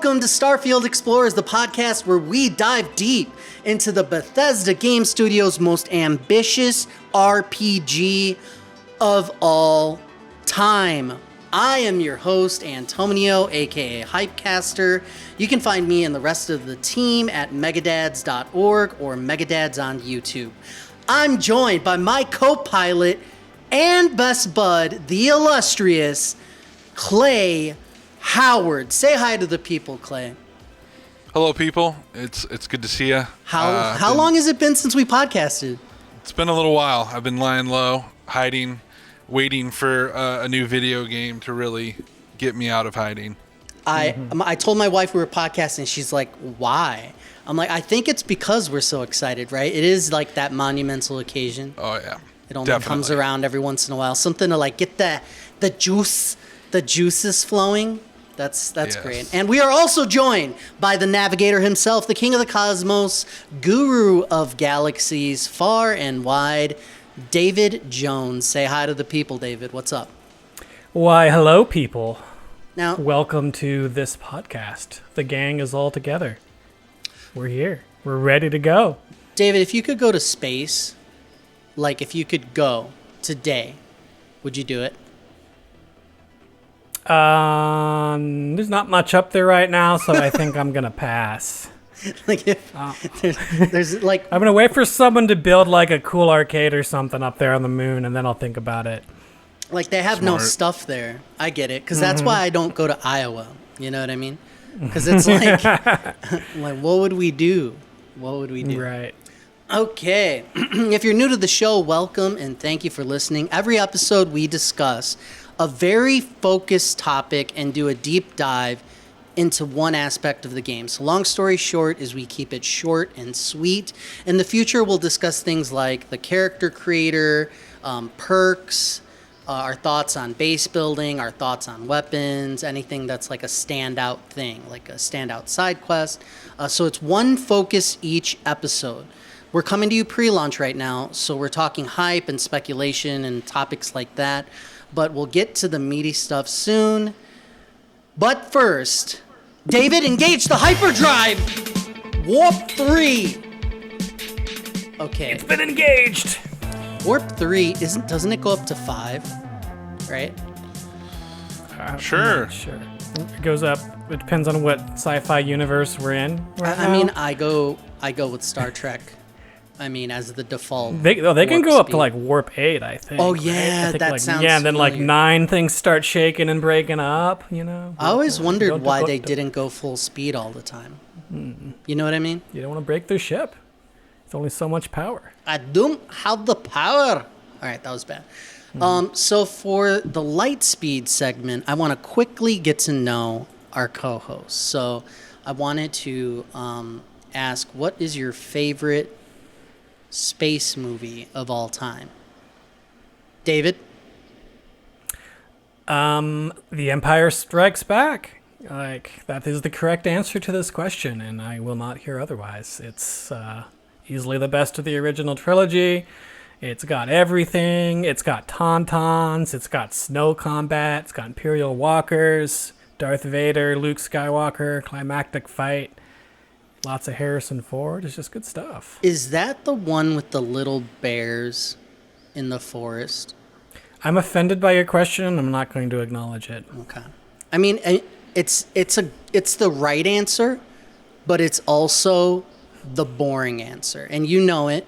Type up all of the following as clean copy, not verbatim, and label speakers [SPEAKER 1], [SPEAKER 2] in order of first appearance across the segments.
[SPEAKER 1] Welcome to Starfield Explorers, the podcast where we dive deep into the Bethesda Game Studio's most ambitious RPG of all time. I am your host, Antonio, aka Hypecaster. You can find me and the rest of the team at megadads.org or Megadads on YouTube. I'm joined by my co-pilot and best bud, the illustrious Clay Howard. Say hi to the people, Clay.
[SPEAKER 2] Hello, people. It's good to see you.
[SPEAKER 1] How long has it been since we podcasted?
[SPEAKER 2] It's been a little while. I've been lying low, hiding, waiting for a new video game to really get me out of hiding.
[SPEAKER 1] I told my wife we were podcasting. She's like, why? I'm like, I think it's because we're so excited, right? It is like that monumental occasion.
[SPEAKER 2] Oh, yeah.
[SPEAKER 1] It only comes around every once in a while. Something to like get the juices flowing. That's yes. Great. And we are also joined by the navigator himself, the king of the cosmos, guru of galaxies far and wide, David Jones. Say hi to the people, David. What's up?
[SPEAKER 3] Why, hello, people.
[SPEAKER 1] Now,
[SPEAKER 3] welcome to this podcast. The gang is all together. We're here. We're ready to go.
[SPEAKER 1] David, if you could go to space, like if you could go today, would you do it?
[SPEAKER 3] There's not much up there right now, so I think I'm gonna pass.
[SPEAKER 1] Like if there's like
[SPEAKER 3] I'm gonna wait for someone to build like a cool arcade or something up there on the moon, and then I'll think about it.
[SPEAKER 1] Like they have no stuff there. I get it, because that's why I don't go to Iowa. You know what I mean? Because it's like, like what would we do? What would we do?
[SPEAKER 3] Right.
[SPEAKER 1] Okay. If you're new to the show, welcome and thank you for listening. Every episode we discuss a very focused topic and do a deep dive into one aspect of the game. So long story short is we keep it short and sweet. In the future, we'll discuss things like the character creator, perks, our thoughts on base building, our thoughts on weapons, anything that's like a standout thing, like a standout side quest. So it's one focus each episode. We're coming to you pre-launch right now, so we're talking hype and speculation and topics like that. But we'll get to the meaty stuff soon. But first, David, engage the hyperdrive! Warp 3! Okay.
[SPEAKER 3] It's been engaged!
[SPEAKER 1] Warp 3, doesn't it go up to 5? Right?
[SPEAKER 2] Sure.
[SPEAKER 3] Sure. It goes up. It depends on what sci-fi universe we're in right now.
[SPEAKER 1] I mean, I go with Star Trek. I mean, as the default.
[SPEAKER 3] They can go up to like warp 8, I think.
[SPEAKER 1] Oh yeah,
[SPEAKER 3] right?
[SPEAKER 1] that sounds.
[SPEAKER 3] Yeah, and then
[SPEAKER 1] familiar.
[SPEAKER 3] like 9 things start shaking and breaking up. You know.
[SPEAKER 1] I always wondered why they didn't go full speed all the time. You know what I mean?
[SPEAKER 3] You don't want to break their ship. It's only so much power.
[SPEAKER 1] I don't have the power. All right, that was bad. So for the light speed segment, I want to quickly get to know our co-hosts. So I wanted to ask, what is your favorite space movie of all time? David?
[SPEAKER 3] The Empire Strikes Back. Like, that is the correct answer to this question, and I will not hear otherwise. It's easily the best of the original trilogy. It's got everything. It's got tauntauns. It's got snow combat. It's got Imperial walkers, Darth Vader, Luke Skywalker, climactic fight. Lots of Harrison Ford. It's just good stuff.
[SPEAKER 1] Is that the one with the little bears in the forest?
[SPEAKER 3] I'm offended by your question. I'm not going to acknowledge it.
[SPEAKER 1] Okay. I mean, it's the right answer, but it's also the boring answer, and you know it.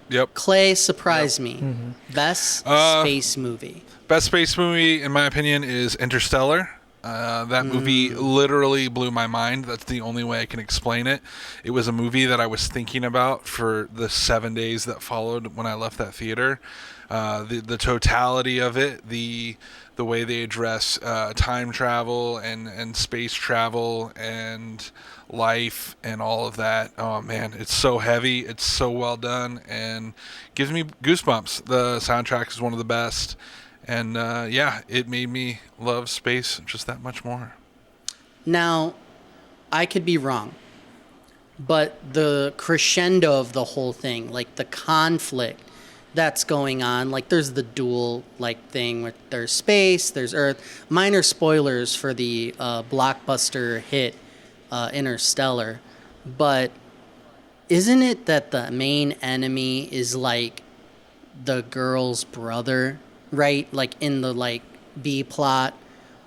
[SPEAKER 2] Yep.
[SPEAKER 1] Clay, surprise me. Mm-hmm. Best space movie.
[SPEAKER 2] Best space movie, in my opinion, is Interstellar. That movie literally blew my mind. That's the only way I can explain it. It was a movie that I was thinking about for the 7 days that followed when I left that theater. The totality of it, the way they address time travel and space travel and life and all of that. Oh man, it's so heavy. It's so well done and gives me goosebumps. The soundtrack is one of the best. And yeah, it made me love space just that much more.
[SPEAKER 1] Now, I could be wrong, but the crescendo of the whole thing, like the conflict that's going on, like there's the dual like thing where there's space, there's Earth. Minor spoilers for the blockbuster hit Interstellar, but isn't it that the main enemy is like the girl's brother, right? Like in the like B plot,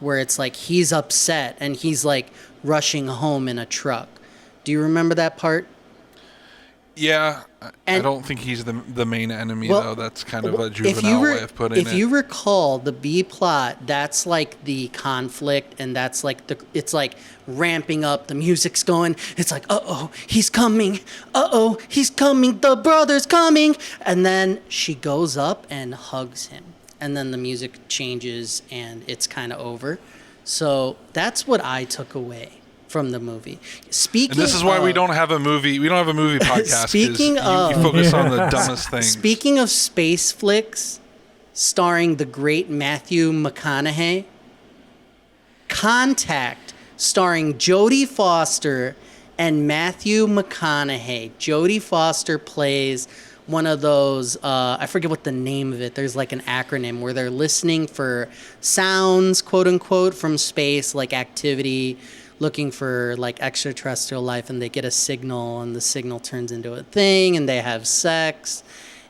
[SPEAKER 1] where it's like he's upset and he's like rushing home in a truck. Do you remember that part?
[SPEAKER 2] Yeah, I
[SPEAKER 1] And-
[SPEAKER 2] don't think he's the main enemy,
[SPEAKER 1] Well,
[SPEAKER 2] though. That's kind of a
[SPEAKER 1] If
[SPEAKER 2] juvenile way of putting it.
[SPEAKER 1] if you recall the B plot, that's like the conflict, and that's like it's like ramping up. The music's going. It's like, he's coming. He's coming. The brother's coming. And then she goes up and hugs him, and then the music changes, and it's kind of over. So that's what I took away from the movie. Speaking,
[SPEAKER 2] and this is why
[SPEAKER 1] of,
[SPEAKER 2] we don't have a movie. We don't have a movie podcast. 'Cause
[SPEAKER 1] Speaking
[SPEAKER 2] you
[SPEAKER 1] of-
[SPEAKER 2] focus on the dumbest things.
[SPEAKER 1] Speaking of space flicks, starring the great Matthew McConaughey, Contact, starring Jodie Foster and Matthew McConaughey. Jodie Foster plays one of those, I forget what the name of it. There's like an acronym where they're listening for sounds, quote unquote, from space, like activity, looking for like extraterrestrial life, and they get a signal, and the signal turns into a thing, and they have sex.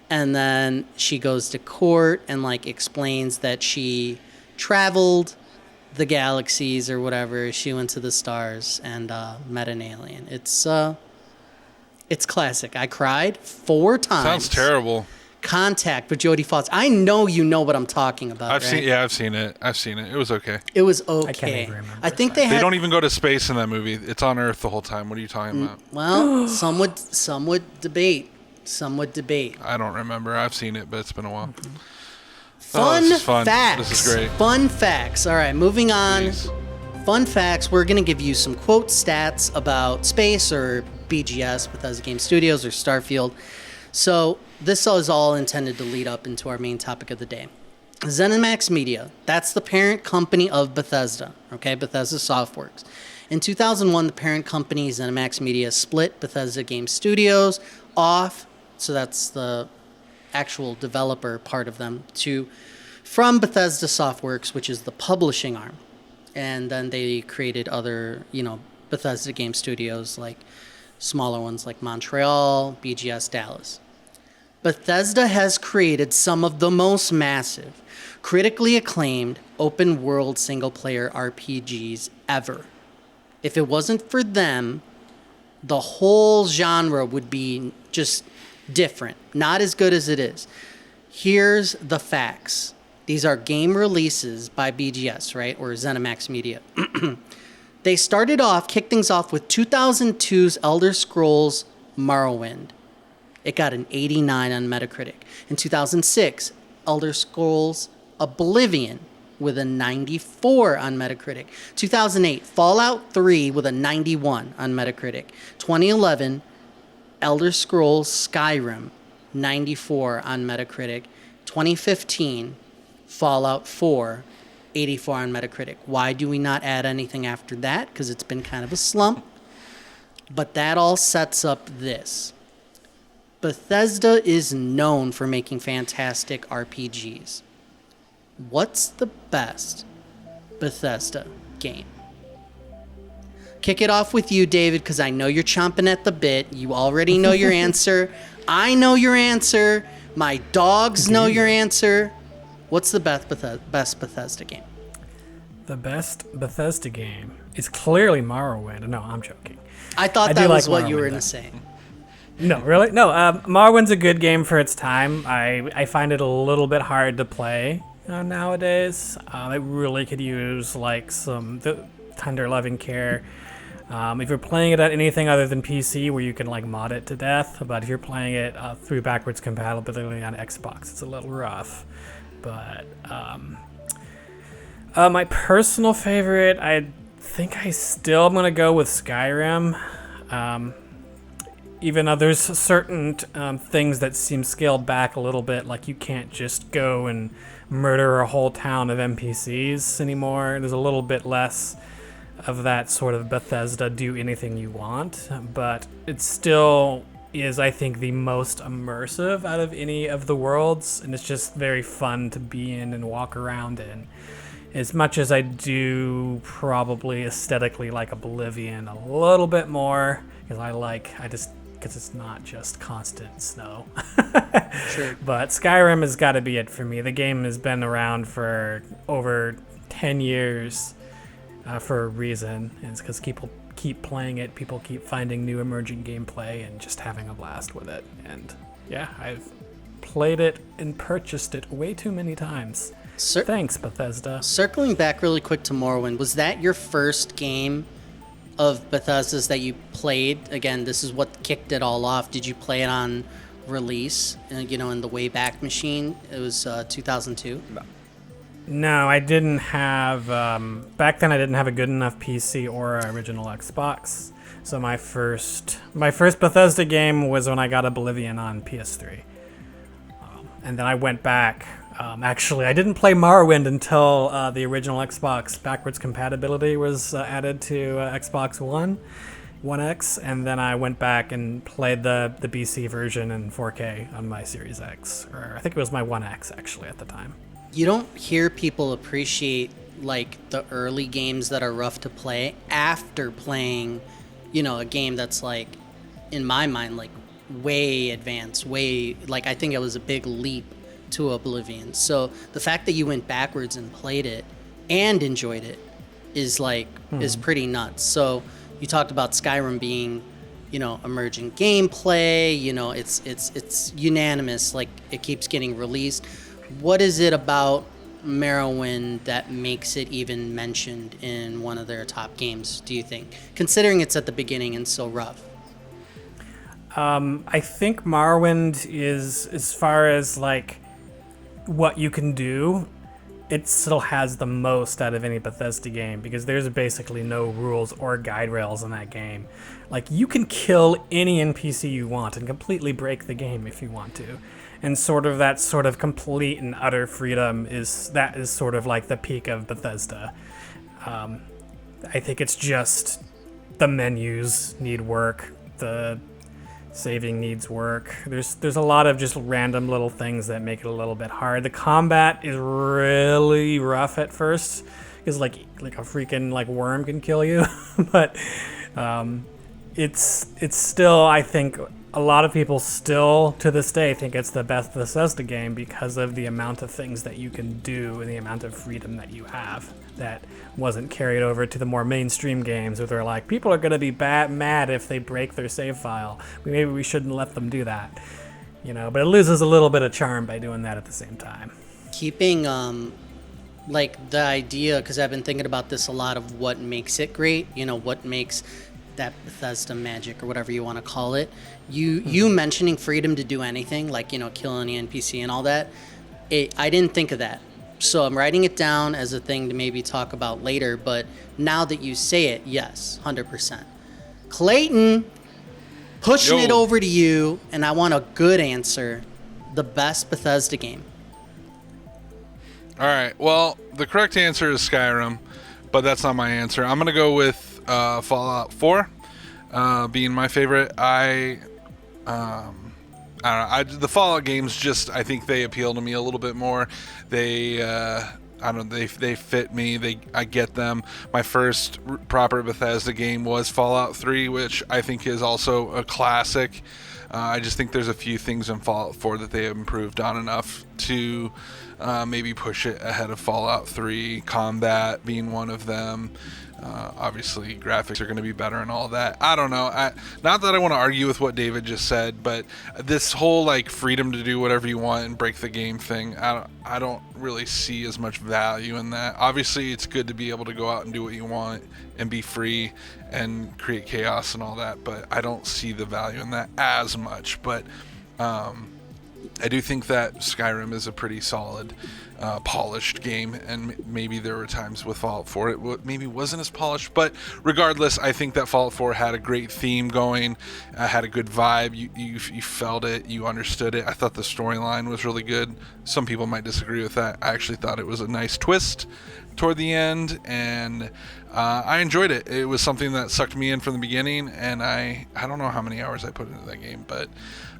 [SPEAKER 1] And then she goes to court and like explains that she traveled the galaxies or whatever. She went to the stars and met an alien. It's classic. I cried 4 times.
[SPEAKER 2] Sounds terrible.
[SPEAKER 1] Contact with Jodie Foster. I know you know what I'm talking about.
[SPEAKER 2] I've
[SPEAKER 1] right?
[SPEAKER 2] seen. Yeah, I've seen it. I've seen it. It was okay.
[SPEAKER 1] It was okay.
[SPEAKER 3] I can't even remember.
[SPEAKER 1] I think they
[SPEAKER 2] They
[SPEAKER 1] had.
[SPEAKER 2] don't even go to space in that movie. It's on Earth the whole time. What are you talking about?
[SPEAKER 1] Well, some would debate. Some would debate.
[SPEAKER 2] I don't remember. I've seen it, but it's been a while.
[SPEAKER 1] Fun
[SPEAKER 2] this is fun.
[SPEAKER 1] facts.
[SPEAKER 2] This is great.
[SPEAKER 1] Fun facts. All right, moving on.
[SPEAKER 2] Please.
[SPEAKER 1] Fun facts. We're going to give you some quote stats about space or BGS, Bethesda Game Studios, or Starfield. So this is all intended to lead up into our main topic of the day. ZeniMax Media, that's the parent company of Bethesda, okay? Bethesda Softworks. In 2001, the parent company, ZeniMax Media, split Bethesda Game Studios off, so that's the actual developer part of them, from Bethesda Softworks, which is the publishing arm. And then they created other, Bethesda Game Studios, like smaller ones like Montreal, BGS, Dallas. Bethesda has created some of the most massive, critically acclaimed, open-world single-player RPGs ever. If it wasn't for them, the whole genre would be just different, not as good as it is. Here's the facts. These are game releases by BGS, right, or ZeniMax Media. They kicked things off with 2002's Elder Scrolls Morrowind. It got an 89 on Metacritic. In 2006, Elder Scrolls Oblivion with a 94 on Metacritic. 2008, Fallout 3 with a 91 on Metacritic. 2011, Elder Scrolls Skyrim, 94 on Metacritic. 2015, Fallout 4, 84 on Metacritic. Why do we not add anything after that? Because it's been kind of a slump. But that all sets up this. Bethesda is known for making fantastic RPGs. What's the best Bethesda game? Kick it off with you, David, because I know you're chomping at the bit. You already know your answer. I know your answer. My dogs know your answer. What's the best Bethesda game?
[SPEAKER 3] The best Bethesda game is clearly Morrowind. No, I'm joking.
[SPEAKER 1] I thought
[SPEAKER 3] I do
[SPEAKER 1] that was
[SPEAKER 3] like
[SPEAKER 1] what you were
[SPEAKER 3] Morrowind,
[SPEAKER 1] going to
[SPEAKER 3] though.
[SPEAKER 1] say.
[SPEAKER 3] No, really? No, Morrowind's a good game for its time. I find it a little bit hard to play nowadays. It really could use like some tender loving care. If you're playing it at anything other than PC, where you can like mod it to death, but if you're playing it through backwards compatibility on Xbox, it's a little rough. But my personal favorite, I think I still am gonna go with Skyrim. Even though there's certain things that seem scaled back a little bit, like you can't just go and murder a whole town of NPCs anymore. There's a little bit less of that sort of Bethesda do anything you want, but it still is, I think, the most immersive out of any of the worlds, and it's just very fun to be in and walk around in. as much as I do probably aesthetically like Oblivion a little bit more, because it's not just constant snow.
[SPEAKER 1] Sure.
[SPEAKER 3] But Skyrim has got to be it for me. The game has been around for over 10 years for a reason. And it's because people keep playing it, people keep finding new emerging gameplay and just having a blast with it. And yeah, I've played it and purchased it way too many times. Thanks, Bethesda.
[SPEAKER 1] Circling back really quick to Morrowind, was that your first game of Bethesda's that you played? Again, this is what kicked it all off. Did you play it on release, in the Wayback Machine? It was 2002?
[SPEAKER 3] No, I didn't have... back then I didn't have a good enough PC or original Xbox. So my first Bethesda game was when I got Oblivion on PS3. And then I went back... actually, I didn't play Morrowind until the original Xbox backwards compatibility was added to Xbox One X, and then I went back and played the BC version in 4K on my Series X, or I think it was my One X actually at the time.
[SPEAKER 1] You don't hear people appreciate like the early games that are rough to play after playing, a game that's like, in my mind, like way advanced, I think it was a big leap to Oblivion. So the fact that you went backwards and played it and enjoyed it is pretty nuts. So you talked about Skyrim being, emerging gameplay, it's unanimous, like it keeps getting released. What is it about Morrowind that makes it even mentioned in one of their top games, do you think, considering it's at the beginning and so rough?
[SPEAKER 3] I think Morrowind is, as far as like what you can do, it still has the most out of any Bethesda game, because there's basically no rules or guide rails in that game. Like, you can kill any NPC you want and completely break the game if you want to. And that sort of complete and utter freedom is sort of like the peak of Bethesda. I think it's just the menus need work, the saving needs work. There's a lot of just random little things that make it a little bit hard. The combat is really rough at first, because like a freaking like worm can kill you, but it's still, I think a lot of people still to this day think it's the best Bethesda game because of the amount of things that you can do and the amount of freedom that you have that wasn't carried over to the more mainstream games where they're like, people are going to be mad if they break their save file. Maybe we shouldn't let them do that. But it loses a little bit of charm by doing that at the same time.
[SPEAKER 1] Keeping like the idea, because I've been thinking about this a lot, of what makes it great, what makes that Bethesda magic or whatever you want to call it. You mentioning freedom to do anything, like, kill any NPC and all that. I didn't think of that. So I'm writing it down as a thing to maybe talk about later, but now that you say it, yes, 100%. Clayton, pushing it over to you, and I want a good answer. The best Bethesda game.
[SPEAKER 2] All right. Well, the correct answer is Skyrim, but that's not my answer. I'm going to go with Fallout 4 being my favorite. I don't know. The Fallout games just, I think they appeal to me a little bit more. They they fit me. I get them. My first proper Bethesda game was Fallout 3, which I think is also a classic. I just think there's a few things in Fallout 4 that they have improved on enough to maybe push it ahead of Fallout 3. Combat being one of them. Obviously, graphics are going to be better and all that. I don't know. Not that I want to argue with what David just said, but this whole like freedom to do whatever you want and break the game thing, I don't really see as much value in that. Obviously, it's good to be able to go out and do what you want and be free and create chaos and all that, but I don't see the value in that as much. But I do think that Skyrim is a pretty solid, polished game, and maybe there were times with Fallout 4 it maybe wasn't as polished, but regardless, I think that Fallout 4 had a great theme going, had a good vibe. You felt it, you understood it. I thought the storyline was really good. Some people might disagree with that. I actually thought it was a nice twist toward the end, and I enjoyed it. It was something that sucked me in from the beginning, and I don't know how many hours I put into that game, but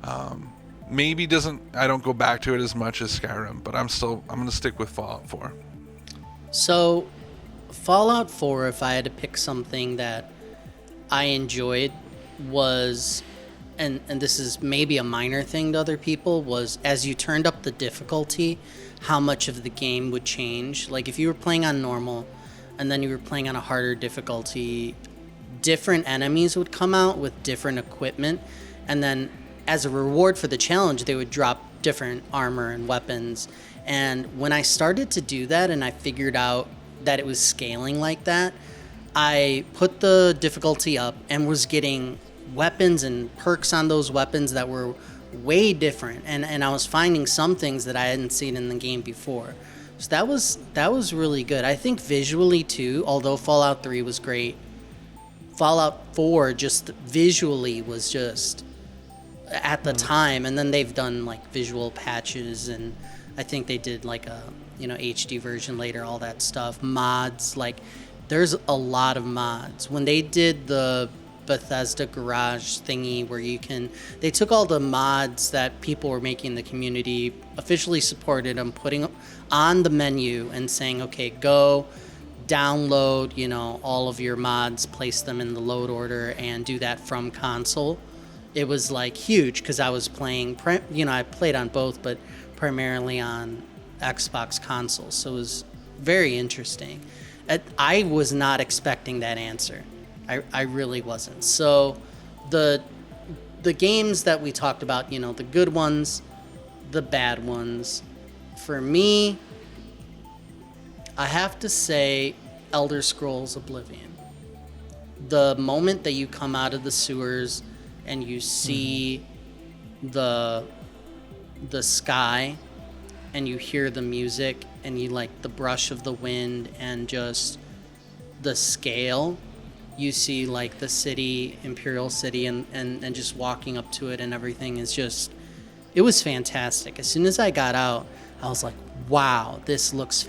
[SPEAKER 2] I don't go back to it as much as Skyrim, but I'm going to stick with Fallout 4.
[SPEAKER 1] So, Fallout 4, if I had to pick something that I enjoyed, was, and this is maybe a minor thing to other people, was as you turned up the difficulty, how much of the game would change. Like if you were playing on normal and then you were playing on a harder difficulty, different enemies would come out with different equipment, and then as a reward for the challenge, they would drop different armor and weapons. And when I started to do that and I figured out that it was scaling like that, I put the difficulty up and was getting weapons and perks on those weapons that were way different, and I was finding some things that I hadn't seen in the game before. So that was really good. I think visually too, although Fallout 3 was great, Fallout 4 just visually was just at the time, and then they've done like visual patches, and I think they did like a HD version later, all that stuff, mods. Like there's a lot of mods. When they did the Bethesda garage thingy where they took all the mods that people were making in the community, officially supported them, putting them on the menu and saying, okay, go download all of your mods, place them in the load order, and do that from console. It was like huge because I was playing, I played on both, but primarily on Xbox consoles, so it was very interesting. I was not expecting that answer. I really wasn't. So the games that we talked about, the good ones, the bad ones, for me, I have to say Elder Scrolls Oblivion. The moment that you come out of the sewers and you see the sky and you hear the music and you like the brush of the wind and just the scale, you see like the city, Imperial City, and just walking up to it and everything is just, it was fantastic. As soon as I got out, I was like, wow, this looks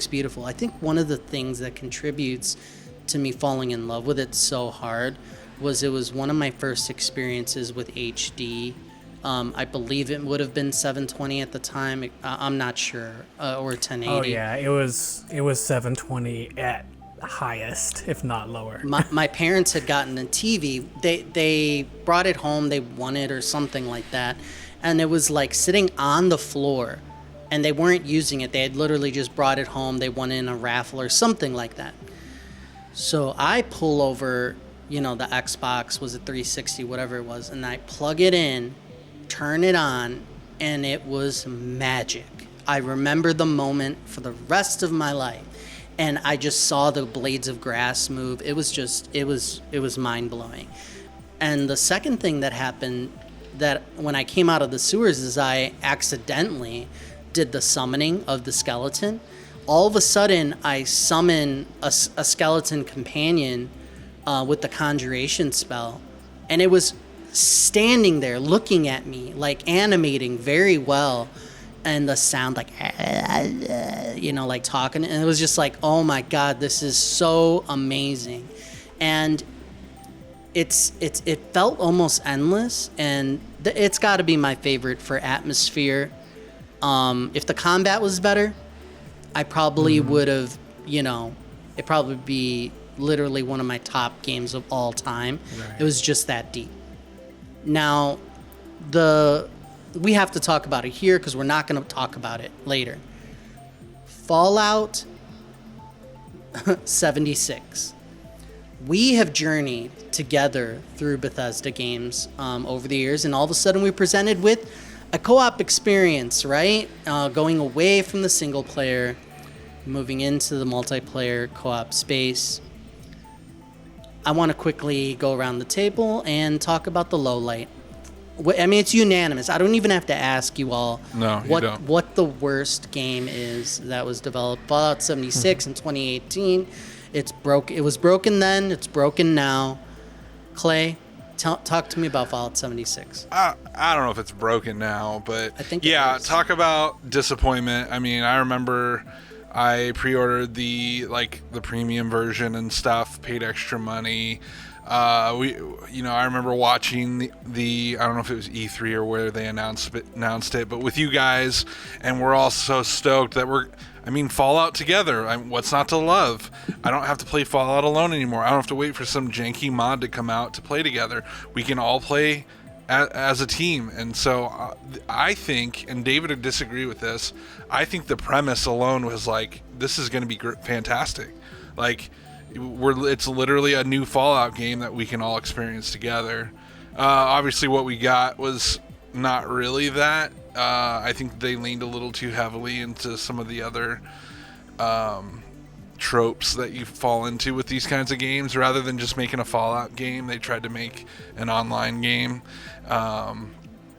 [SPEAKER 1] beautiful. I think one of the things that contributes to me falling in love with it so hard was it was one of my first experiences with HD. I believe it would have been 720 at the time. I'm not sure, or 1080.
[SPEAKER 3] Oh yeah, it was 720 at highest, if not lower.
[SPEAKER 1] My parents had gotten a TV. They brought it home. They won it or something like that, and it was like sitting on the floor, and they weren't using it. They had literally just brought it home. They won it in a raffle or something like that. So I pull over, the Xbox, was it 360, whatever it was, and I plug it in, turn it on, and it was magic. I remember the moment for the rest of my life. And I just saw the blades of grass move. It was mind-blowing. And the second thing that happened, that when I came out of the sewers, is I accidentally did the summoning of the skeleton. All of a sudden, I summon a skeleton companion with the conjuration spell. And it was standing there looking at me, like animating very well. And the sound like talking, and it was just like, oh my god, this is so amazing. And it felt almost endless, and it's got to be my favorite for atmosphere. If the combat was better, I probably would have, it'd probably be literally one of my top games of all time. Right. It was just that deep. Now we have to talk about it here because we're not going to talk about it later. Fallout 76. We have journeyed together through Bethesda games over the years, and all of a sudden we're presented with a co-op experience, right? Going away from the single player, moving into the multiplayer co-op space. I want to quickly go around the table and talk about the lowlight. I mean, it's unanimous. I don't even have to ask you all what the worst game is that was developed. Fallout 76 in 2018. It was broken then. It's broken now. Talk to me about Fallout 76.
[SPEAKER 2] I don't know if it's broken now, but
[SPEAKER 1] I think
[SPEAKER 2] talk about disappointment. I mean, I remember I pre-ordered the premium version and stuff, paid extra money. I remember watching the I don't know if it was E3 or where they announced it, but with you guys, and we're all so stoked that Fallout together. What's not to love? I don't have to play Fallout alone anymore. I don't have to wait for some janky mod to come out to play together. We can all play as a team. And so I think, and David would disagree with this, I think the premise alone was like, this is going to be fantastic. Like, it's literally a new Fallout game that we can all experience together. Obviously, what we got was not really that. I think they leaned a little too heavily into some of the other tropes that you fall into with these kinds of games. Rather than just making a Fallout game, they tried to make an online game.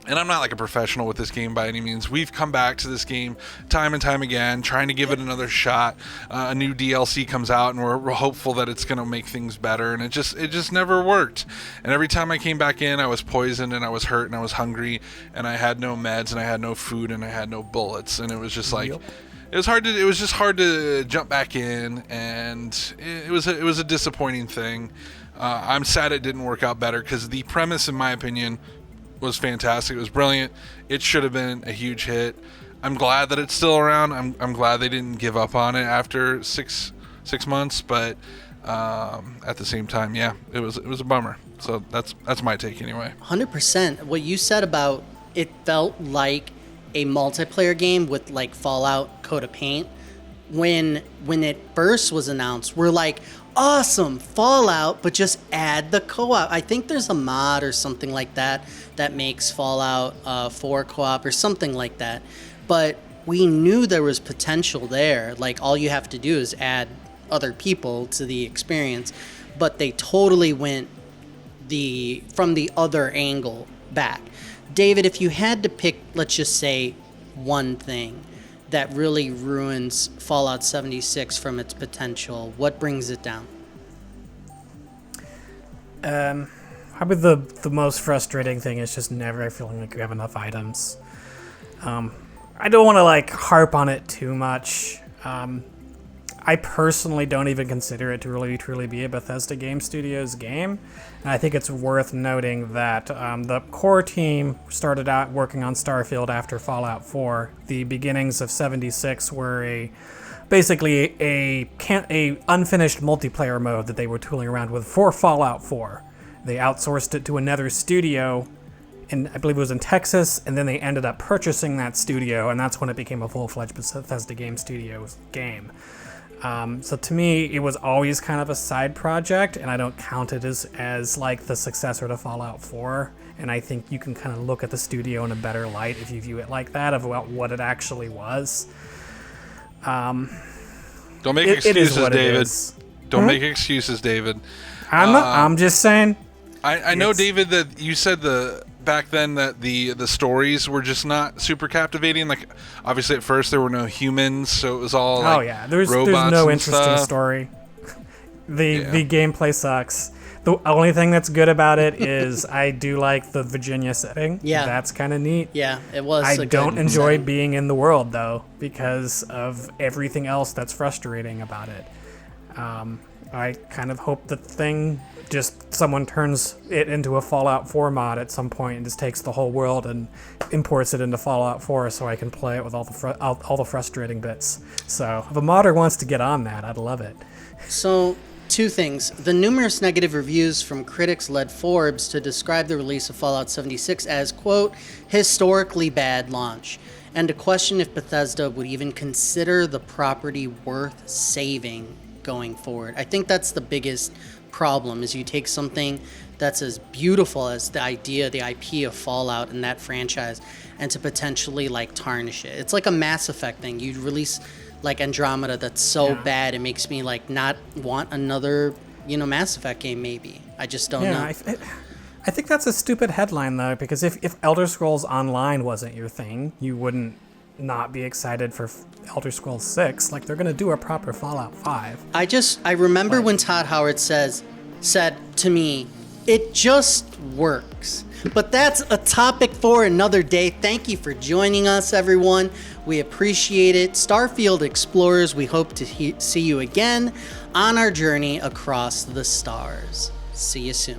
[SPEAKER 2] And I'm not like a professional with this game by any means. We've come back to this game time and time again, trying to give it another shot. A new DLC comes out, and we're hopeful that it's going to make things better. And it just never worked. And every time I came back in, I was poisoned, and I was hurt, and I was hungry, and I had no meds, and I had no food, and I had no bullets. And it was just like, it was just hard to jump back in, and it was a disappointing thing. I'm sad it didn't work out better, because the premise, in my opinion, was fantastic. It was brilliant. It should have been a huge hit. I'm glad that it's still around. I'm glad they didn't give up on it after six months, but at the same time, yeah, it was a bummer. So that's my take anyway.
[SPEAKER 1] 100%. What you said about it felt like a multiplayer game with like Fallout Code of Paint. When it first was announced, we're like, awesome, Fallout, but just add the co-op. I think there's a mod or something like that makes Fallout 4 co-op or something like that. But we knew there was potential there. Like, all you have to do is add other people to the experience. But they totally went from the other angle back. David, if you had to pick, let's just say, one thing that really ruins Fallout 76 from its potential, what brings it down?
[SPEAKER 3] Probably the most frustrating thing is just never feeling like you have enough items. I don't want to like harp on it too much. I personally don't even consider it to really truly be a Bethesda Game Studios game. And I think it's worth noting that the core team started out working on Starfield after Fallout 4. The beginnings of 76 were basically a unfinished multiplayer mode that they were tooling around with for Fallout 4. They outsourced it to another studio, and I believe it was in Texas, and then they ended up purchasing that studio, and that's when it became a full-fledged Bethesda Game Studios game. So to me, it was always kind of a side project, and I don't count it as like the successor to Fallout 4. And I think you can kind of look at the studio in a better light if you view it like that, about what it actually was.
[SPEAKER 2] Don't make excuses, David. Don't make excuses, David.
[SPEAKER 3] I'm just saying.
[SPEAKER 2] I know, David, that you said back then that the stories were just not super captivating. Like, obviously at first there were no humans, so it was all like
[SPEAKER 3] there's no interesting story. The gameplay sucks. The only thing that's good about it is I do like the Virginia setting. Yeah, that's kind of neat.
[SPEAKER 1] Yeah, it was.
[SPEAKER 3] I don't enjoy being in the world though because of everything else that's frustrating about it. I kind of hope the thing someone turns it into a Fallout 4 mod at some point and just takes the whole world and imports it into Fallout 4 so I can play it with all the frustrating bits. So if a modder wants to get on that, I'd love it.
[SPEAKER 1] So, two things. The numerous negative reviews from critics led Forbes to describe the release of Fallout 76 as, quote, historically bad launch, and to question if Bethesda would even consider the property worth saving going forward. I think that's the biggest problem, is you take something that's as beautiful as the IP of Fallout and that franchise, and to potentially like tarnish it. It's like a Mass Effect thing. You release like Andromeda that's so bad it makes me like not want another Mass Effect game. Maybe I just don't know.
[SPEAKER 3] I think that's a stupid headline though, because if Elder Scrolls Online wasn't your thing, you wouldn't not be excited for Elder Scrolls 6. Like, they're gonna do a proper Fallout 5.
[SPEAKER 1] I remember when Todd Howard said to me, it just works. But that's a topic for another day. Thank you for joining us, everyone. We appreciate it. Starfield Explorers, we hope to see you again on our journey across the stars. See you soon.